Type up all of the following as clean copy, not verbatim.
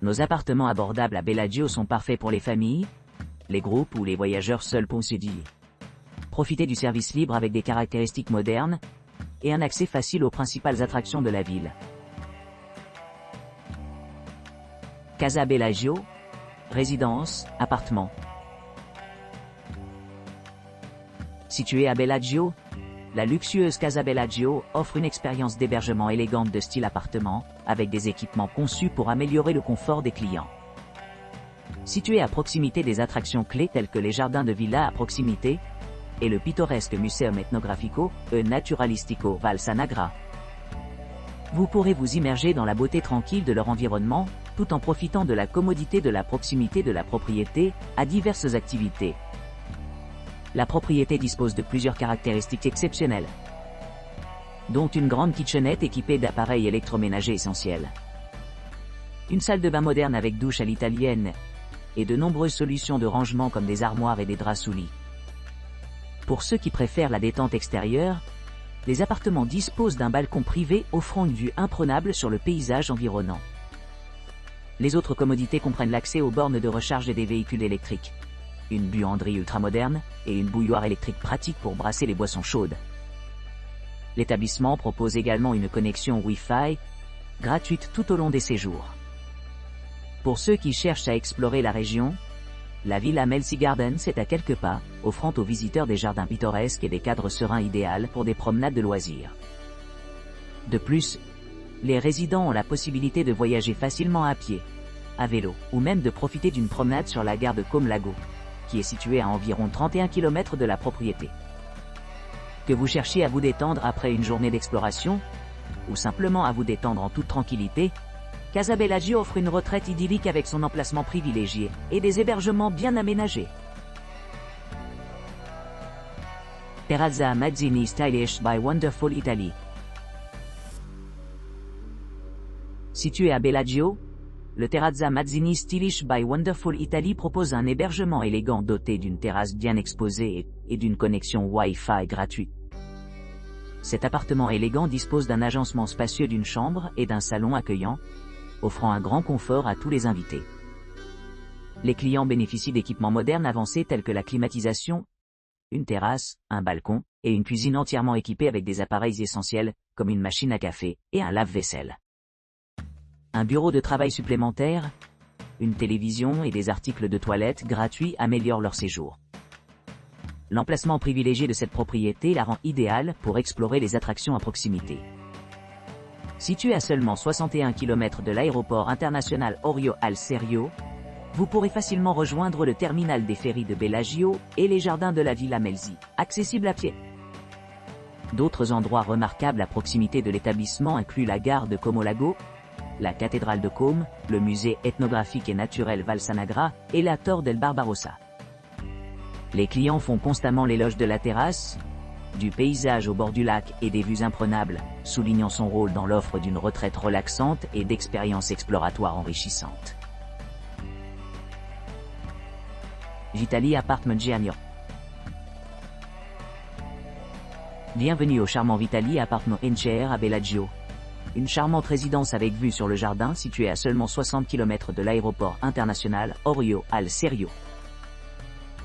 Nos appartements abordables à Bellagio sont parfaits pour les familles, les groupes ou les voyageurs seuls pour s'édier. Profitez du service libre avec des caractéristiques modernes et un accès facile aux principales attractions de la ville. Casa Bellagio, résidence, appartement. Située à Bellagio, la luxueuse Casa Bellagio offre une expérience d'hébergement élégante de style appartement, avec des équipements conçus pour améliorer le confort des clients. Située à proximité des attractions clés telles que les jardins de villa à proximité et le pittoresque Museum Etnografico e Naturalistico Val Sanagra, vous pourrez vous immerger dans la beauté tranquille de leur environnement, tout en profitant de la commodité de la proximité de la propriété à diverses activités. La propriété dispose de plusieurs caractéristiques exceptionnelles, dont une grande kitchenette équipée d'appareils électroménagers essentiels, une salle de bain moderne avec douche à l'italienne, et de nombreuses solutions de rangement comme des armoires et des draps sous lit. Pour ceux qui préfèrent la détente extérieure, les appartements disposent d'un balcon privé offrant une vue imprenable sur le paysage environnant. Les autres commodités comprennent l'accès aux bornes de recharge des véhicules électriques, une buanderie ultramoderne et une bouilloire électrique pratique pour brasser les boissons chaudes. L'établissement propose également une connexion Wi-Fi gratuite tout au long des séjours. Pour ceux qui cherchent à explorer la région, la Villa Melzi Gardens est à quelques pas, offrant aux visiteurs des jardins pittoresques et des cadres sereins idéaux pour des promenades de loisirs. De plus, les résidents ont la possibilité de voyager facilement à pied, à vélo, ou même de profiter d'une promenade sur la gare de Côme Lago, qui est située à environ 31 km de la propriété. Que vous cherchiez à vous détendre après une journée d'exploration, ou simplement à vous détendre en toute tranquillité, Casa Bellagio offre une retraite idyllique avec son emplacement privilégié et des hébergements bien aménagés. Terrazza Mazzini Stylish by Wonderful Italy. Situé à Bellagio, le Terrazza Mazzini Stylish by Wonderful Italy propose un hébergement élégant doté d'une terrasse bien exposée et d'une connexion Wi-Fi gratuite. Cet appartement élégant dispose d'un agencement spacieux d'une chambre et d'un salon accueillant, offrant un grand confort à tous les invités. Les clients bénéficient d'équipements modernes avancés tels que la climatisation, une terrasse, un balcon, et une cuisine entièrement équipée avec des appareils essentiels, comme une machine à café et un lave-vaisselle. Un bureau de travail supplémentaire, une télévision et des articles de toilette gratuits améliorent leur séjour. L'emplacement privilégié de cette propriété la rend idéale pour explorer les attractions à proximité. Situé à seulement 61 km de l'aéroport international Orio al Serio, vous pourrez facilement rejoindre le terminal des ferries de Bellagio et les jardins de la Villa Melzi, accessibles à pied. D'autres endroits remarquables à proximité de l'établissement incluent la gare de Como Lago, la cathédrale de Côme, le musée ethnographique et naturel Val Sanagra et la Torre del Barbarossa. Les clients font constamment l'éloge de la terrasse, du paysage au bord du lac et des vues imprenables, soulignant son rôle dans l'offre d'une retraite relaxante et d'expériences exploratoires enrichissantes. Vitali Apartment Giannio. Bienvenue au charmant Vitali Apartment NCR à Bellagio. Une charmante résidence avec vue sur le jardin située à seulement 60 km de l'aéroport international Orio al Serio.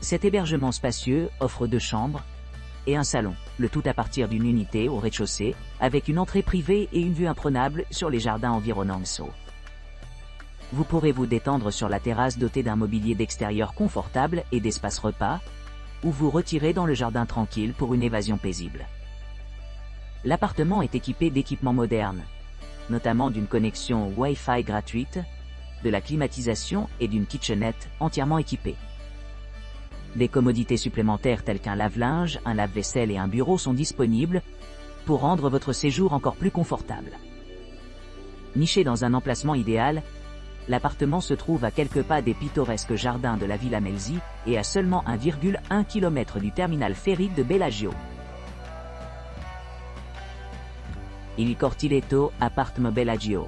Cet hébergement spacieux offre 2 chambres et un salon, le tout à partir d'une unité au rez-de-chaussée, avec une entrée privée et une vue imprenable sur les jardins environnants. Vous pourrez vous détendre sur la terrasse dotée d'un mobilier d'extérieur confortable et d'espace repas, ou vous retirer dans le jardin tranquille pour une évasion paisible. L'appartement est équipé d'équipements modernes, notamment d'une connexion Wi-Fi gratuite, de la climatisation et d'une kitchenette entièrement équipée. Des commodités supplémentaires telles qu'un lave-linge, un lave-vaisselle et un bureau sont disponibles pour rendre votre séjour encore plus confortable. Niché dans un emplacement idéal, l'appartement se trouve à quelques pas des pittoresques jardins de la Villa Melzi et à seulement 1,1 km du terminal ferrique de Bellagio. Il Cortiletto Apartment Bellagio.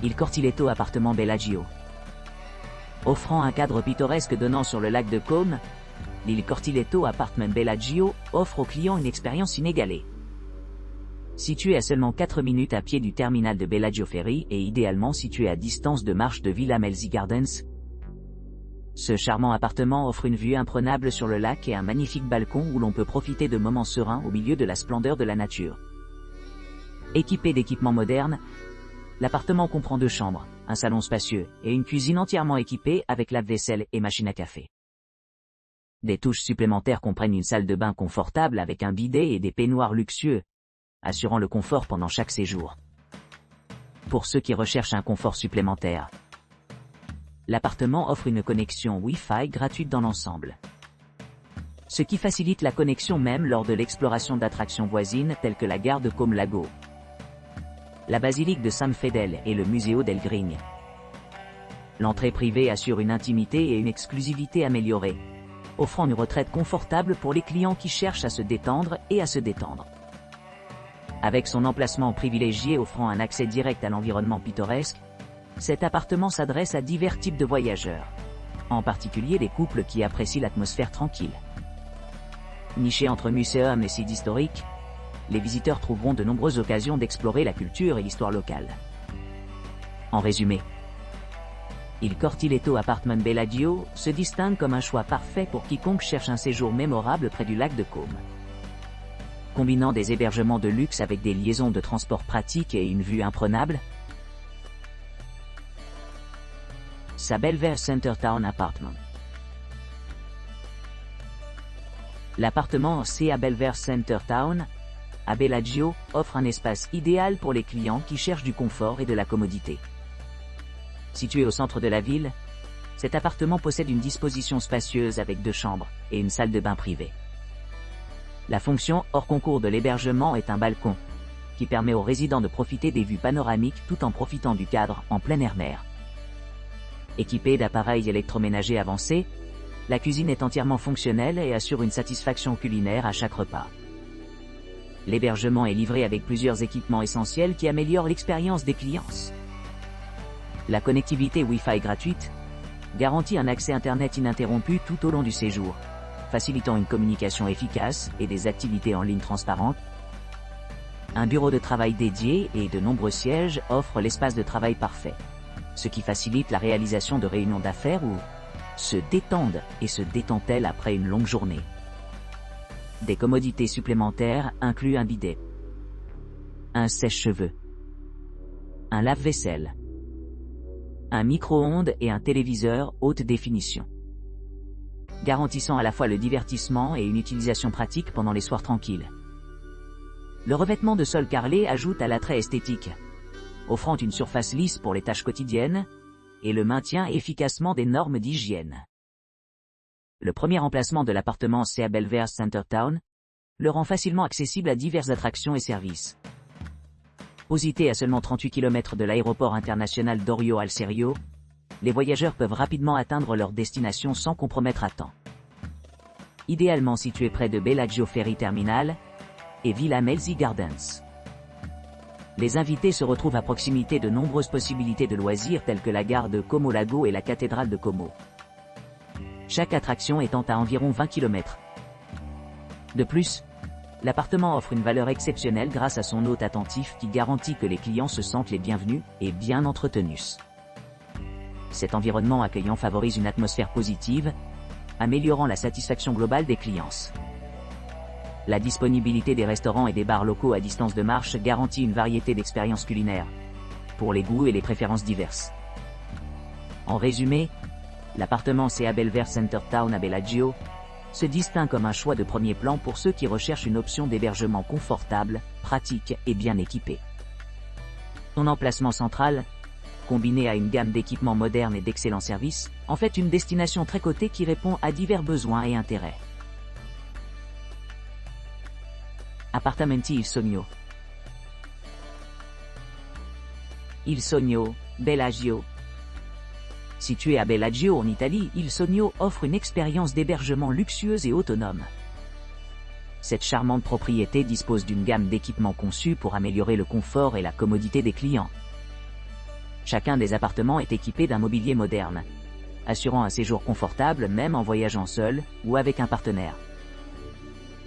Il Cortiletto Appartement Bellagio. Offrant un cadre pittoresque donnant sur le lac de Côme, l'île Cortiletto Apartment Bellagio offre aux clients une expérience inégalée. Situé à seulement 4 minutes à pied du terminal de Bellagio Ferry et idéalement situé à distance de marche de Villa Melzi Gardens, ce charmant appartement offre une vue imprenable sur le lac et un magnifique balcon où l'on peut profiter de moments sereins au milieu de la splendeur de la nature. Équipé d'équipements modernes, l'appartement comprend 2 chambres, un salon spacieux et une cuisine entièrement équipée avec lave-vaisselle et machine à café. Des touches supplémentaires comprennent une salle de bain confortable avec un bidet et des peignoirs luxueux, assurant le confort pendant chaque séjour. Pour ceux qui recherchent un confort supplémentaire, l'appartement offre une connexion Wi-Fi gratuite dans l'ensemble, ce qui facilite la connexion même lors de l'exploration d'attractions voisines telles que la gare de Como Lago, la basilique de San Fedele et le Museo del Grigne. L'entrée privée assure une intimité et une exclusivité améliorée, offrant une retraite confortable pour les clients qui cherchent à se détendre et à se détendre. Avec son emplacement privilégié offrant un accès direct à l'environnement pittoresque, cet appartement s'adresse à divers types de voyageurs, en particulier les couples qui apprécient l'atmosphère tranquille. Niché entre muséum et sites historiques, les visiteurs trouveront de nombreuses occasions d'explorer la culture et l'histoire locale. En résumé, Il Cortiletto Apartment Bellagio se distingue comme un choix parfait pour quiconque cherche un séjour mémorable près du lac de Como. Combinant des hébergements de luxe avec des liaisons de transport pratiques et une vue imprenable, sa Belvedere Centertown Apartment. L'appartement C à Belvedere Centertown, à Bellagio, offre un espace idéal pour les clients qui cherchent du confort et de la commodité. Situé au centre de la ville, cet appartement possède une disposition spacieuse avec 2 chambres et une salle de bain privée. La fonction hors concours de l'hébergement est un balcon, qui permet aux résidents de profiter des vues panoramiques tout en profitant du cadre en plein air mer. Équipée d'appareils électroménagers avancés, la cuisine est entièrement fonctionnelle et assure une satisfaction culinaire à chaque repas. L'hébergement est livré avec plusieurs équipements essentiels qui améliorent l'expérience des clients. La connectivité Wi-Fi gratuite garantit un accès Internet ininterrompu tout au long du séjour, facilitant une communication efficace et des activités en ligne transparentes. Un bureau de travail dédié et de nombreux sièges offrent l'espace de travail parfait, ce qui facilite la réalisation de réunions d'affaires où se détendent et se détendent-elles après une longue journée. Des commodités supplémentaires incluent un bidet, un sèche-cheveux, un lave-vaisselle, un micro-ondes et un téléviseur haute définition, garantissant à la fois le divertissement et une utilisation pratique pendant les soirs tranquilles. Le revêtement de sol carrelé ajoute à l'attrait esthétique, offrant une surface lisse pour les tâches quotidiennes et le maintien efficacement des normes d'hygiène. Le premier emplacement de l'appartement C à Belvedere Centertown le rend facilement accessible à diverses attractions et services. Posité à seulement 38 km de l'aéroport international d'Orio al Serio, les voyageurs peuvent rapidement atteindre leur destination sans compromettre à temps. Idéalement situé près de Bellagio Ferry Terminal et Villa Melzi Gardens, les invités se retrouvent à proximité de nombreuses possibilités de loisirs telles que la gare de Como Lago et la cathédrale de Como, chaque attraction étant à environ 20 km. De plus, l'appartement offre une valeur exceptionnelle grâce à son hôte attentif qui garantit que les clients se sentent les bienvenus et bien entretenus. Cet environnement accueillant favorise une atmosphère positive, améliorant la satisfaction globale des clients. La disponibilité des restaurants et des bars locaux à distance de marche garantit une variété d'expériences culinaires, pour les goûts et les préférences diverses. En résumé, l'appartement C à Belvedere Centertown à Bellagio se distingue comme un choix de premier plan pour ceux qui recherchent une option d'hébergement confortable, pratique et bien équipée. Son emplacement central, combiné à une gamme d'équipements modernes et d'excellents services, en fait une destination très cotée qui répond à divers besoins et intérêts. Appartamenti Il Sogno. Il Sogno, Bellagio. Situé à Bellagio en Italie, Il Sogno offre une expérience d'hébergement luxueuse et autonome. Cette charmante propriété dispose d'une gamme d'équipements conçus pour améliorer le confort et la commodité des clients. Chacun des appartements est équipé d'un mobilier moderne, assurant un séjour confortable même en voyageant seul ou avec un partenaire.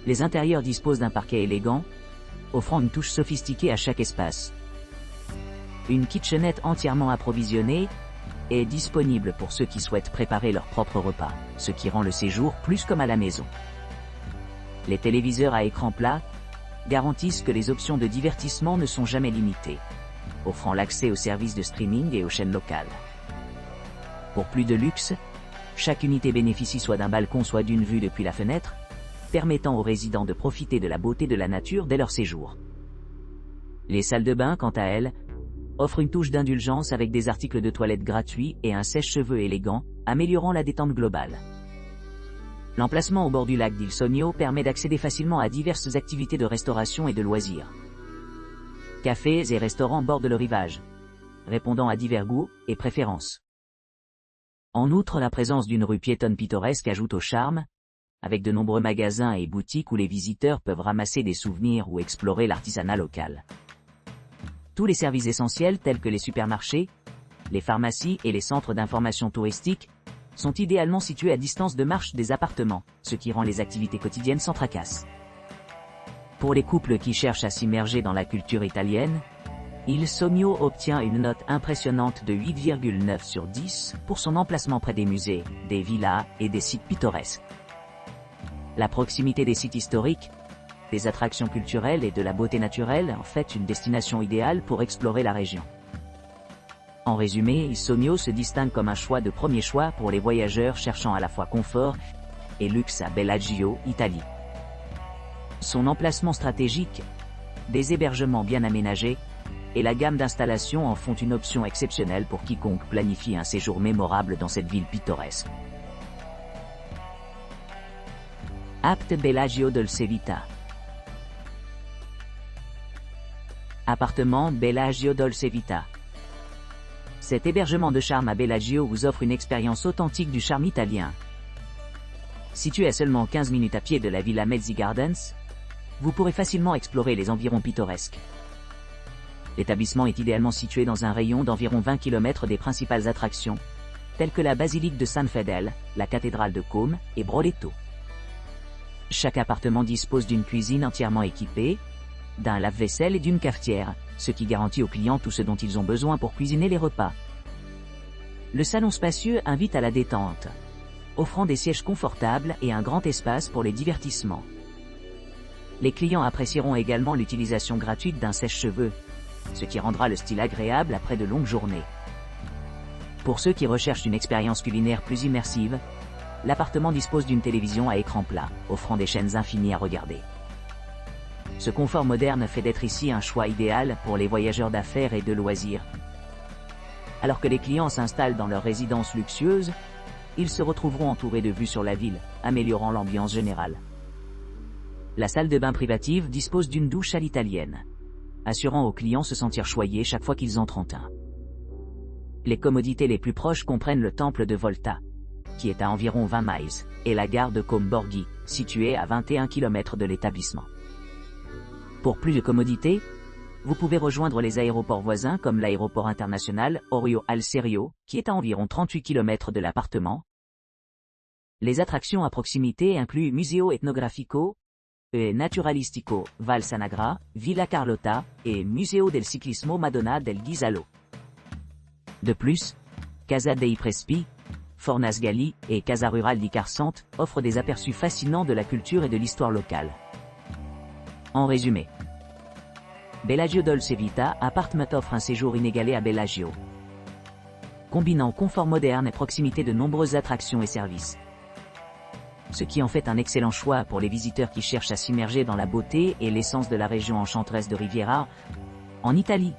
Les intérieurs disposent d'un parquet élégant, offrant une touche sophistiquée à chaque espace. Une kitchenette entièrement approvisionnée est disponible pour ceux qui souhaitent préparer leur propre repas, ce qui rend le séjour plus comme à la maison. Les téléviseurs à écran plat garantissent que les options de divertissement ne sont jamais limitées, offrant l'accès aux services de streaming et aux chaînes locales. Pour plus de luxe, chaque unité bénéficie soit d'un balcon soit d'une vue depuis la fenêtre, permettant aux résidents de profiter de la beauté de la nature dès leur séjour. Les salles de bain, quant à elles, offrent une touche d'indulgence avec des articles de toilette gratuits et un sèche-cheveux élégant, améliorant la détente globale. L'emplacement au bord du lac d'Il Sogno permet d'accéder facilement à diverses activités de restauration et de loisirs. Cafés et restaurants bordent le rivage, répondant à divers goûts et préférences. En outre, la présence d'une rue piétonne pittoresque ajoute au charme, avec de nombreux magasins et boutiques où les visiteurs peuvent ramasser des souvenirs ou explorer l'artisanat local. Tous les services essentiels tels que les supermarchés, les pharmacies et les centres d'information touristique sont idéalement situés à distance de marche des appartements, ce qui rend les activités quotidiennes sans tracasse. Pour les couples qui cherchent à s'immerger dans la culture italienne, Il Sogno obtient une note impressionnante de 8,9 sur 10 pour son emplacement près des musées, des villas et des sites pittoresques. La proximité des sites historiques, des attractions culturelles et de la beauté naturelle en fait une destination idéale pour explorer la région. En résumé, Il Sogno se distingue comme un choix de premier choix pour les voyageurs cherchant à la fois confort et luxe à Bellagio, Italie. Son emplacement stratégique, des hébergements bien aménagés, et la gamme d'installations en font une option exceptionnelle pour quiconque planifie un séjour mémorable dans cette ville pittoresque. Apt Bellagio Dolce Vita. Appartement Bellagio Dolce Vita. Cet hébergement de charme à Bellagio vous offre une expérience authentique du charme italien. Situé à seulement 15 minutes à pied de la Villa Mezzi Gardens, vous pourrez facilement explorer les environs pittoresques. L'établissement est idéalement situé dans un rayon d'environ 20 km des principales attractions, telles que la basilique de San Fedele, la cathédrale de Côme et Broletto. Chaque appartement dispose d'une cuisine entièrement équipée, d'un lave-vaisselle et d'une cafetière, ce qui garantit aux clients tout ce dont ils ont besoin pour cuisiner les repas. Le salon spacieux invite à la détente, offrant des sièges confortables et un grand espace pour les divertissements. Les clients apprécieront également l'utilisation gratuite d'un sèche-cheveux, ce qui rendra le style agréable après de longues journées. Pour ceux qui recherchent une expérience culinaire plus immersive, l'appartement dispose d'une télévision à écran plat, offrant des chaînes infinies à regarder. Ce confort moderne fait d'être ici un choix idéal pour les voyageurs d'affaires et de loisirs. Alors que les clients s'installent dans leur résidence luxueuse, ils se retrouveront entourés de vues sur la ville, améliorant l'ambiance générale. La salle de bain privative dispose d'une douche à l'italienne, assurant aux clients se sentir choyés chaque fois qu'ils entrent en un. Les commodités les plus proches comprennent le temple de Volta, qui est à environ 20 miles, et la gare de Côme Borghi, située à 21 km de l'établissement. Pour plus de commodité, vous pouvez rejoindre les aéroports voisins comme l'aéroport international Orio al Serio, qui est à environ 38 km de l'appartement. Les attractions à proximité incluent Museo Etnografico e Naturalistico Val Sanagra, Villa Carlotta et Museo del Ciclismo Madonna del Ghisalo. De plus, Casa dei Prespi, Fornas Galli et Casa Rural di Carsante offrent des aperçus fascinants de la culture et de l'histoire locale. En résumé, Bellagio Dolce Vita Appartement offre un séjour inégalé à Bellagio, combinant confort moderne et proximité de nombreuses attractions et services. Ce qui en fait un excellent choix pour les visiteurs qui cherchent à s'immerger dans la beauté et l'essence de la région enchanteresse de Riviera, en Italie.